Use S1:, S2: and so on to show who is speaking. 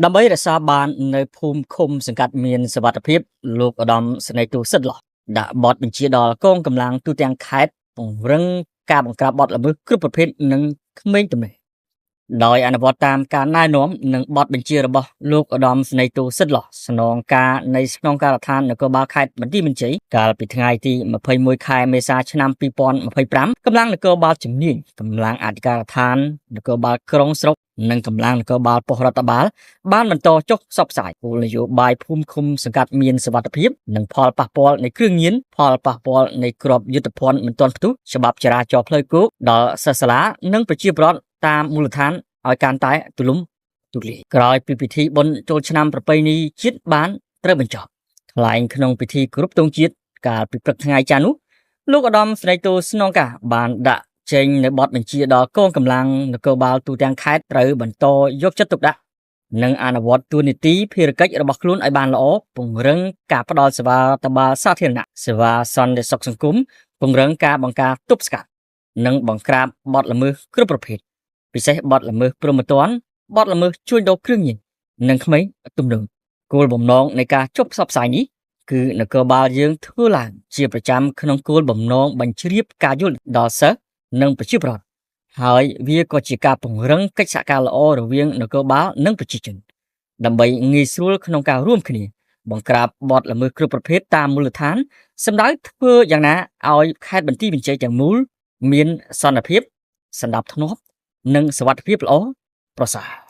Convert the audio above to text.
S1: ដើម្បីរក្សាបាននៅភូមិឃុំសង្កាត់មានសុវត្ថិភាពលោកឧត្តមស្នេហ៍ទូសិដ្ឋឡោះដាក់បទបញ្ជាដល់កងកម្លាំងទូទាំងខេត្តពង្រឹងការបង្ក្រាបបទល្មើសគ្រប់ប្រភេទនិងក្មេងទំនេរដោយអនុវត្តតាមការណែនាំនិងបទបញ្ជារបស់លោកឧត្តមស្នេហ៍ទូសិដ្ឋឡោះស្នងការនៃស្នងការដ្ឋាននគរបាលខេត្តបន្ទាយមានជ័យកាលពីថ្ងៃទី21ខែមេសាឆ្នាំ2025កម្លាំងនគរបាលជំនាញកម្លាំងអធិការដ្ឋាននគរបាលក្រុងស្រុកនិងកម្លាំងនគរបាលប៉ុស្តិ៍រដ្ឋបាលបានបន្តចុះផ្សព្វផ្សាយគោលនយោបាយភូមិឃុំសង្កាត់មានសុវត្ថិភាពនិងផលប៉ះពាល់នៃគ្រឿងញៀនផលប៉ះពាល់នៃក្របយុទ្ធភ័ណ្ឌមិនទាន់ផ្ទុះច្បាប់ចរាចរណ៍ផ្លូវគោកដល់សិស្សសាលានិងប្រជាពលរដ្ឋតាមមូលដ្ឋានឲ្យកាន់តែទូលំទូលាយក្រោយពីពិធីបុណ្យចូលឆ្នាំប្រពៃណីជាតិបានត្រូវបញ្ចប់ថ្លែងក្នុងពិធីគោរពទង់ជាតិកាលពីព្រឹកថ្ងៃច័ន្ទនោះលោកឧត្តមស្នេហ៍ទូស្នងការបានដាក់ចេញនៅបទបញ្ជាដល់កងកម្លាំងនគរបាលទូទាំងខេត្តត្រូវបន្តយកចិត្តទុកដាក់និងអនុវត្តទូនីតិភារកិច្ចរបស់ខ្លួនឲ្យបានល្អពង្រឹងការផ្ដល់សេវាតបាលសាធារណៈសេវាសន្តិសុខសង្គមពង្រឹងការបង្ការទប់ស្កាត់និងបង្ក្រាបបទល្មើសគ្រប់ប្រភេទពិសេសបទល្មើសព្រហ្មទណ្ឌបទល្មើសជួញដូរគ្រឿងញៀននិងក្មេងទំនើបគោលបំណងនៃការចុះផ្សព្វផ្សាយនេះគឺនគរបាលយើងធ្វើឡើងជាប្រចាំក្នុងគោលបំណងបញ្ជ្រាបការយល់ដល់សិស្សនិងប្រជាពលរដ្ឋហើយវាក៏ជាការពង្រឹងកិច្ចសហការល្អរវាងនគរបាលនិងប្រជាជនដើម្បីងាយស្រួលក្នុងការរួមគ្នាបង្ក្រាបបទល្មើសគ្រប់ប្រភេទតាមមូលដ្ឋានសម្ដៅធ្វើយ៉ាងណាឲ្យខេត្តបន្ទាយមានជ័យទាំងមូលមានសន្តិភាពសណ្ដាប់ធ្នាប់និងសុវត្ថិភាពល្អប្រសើរ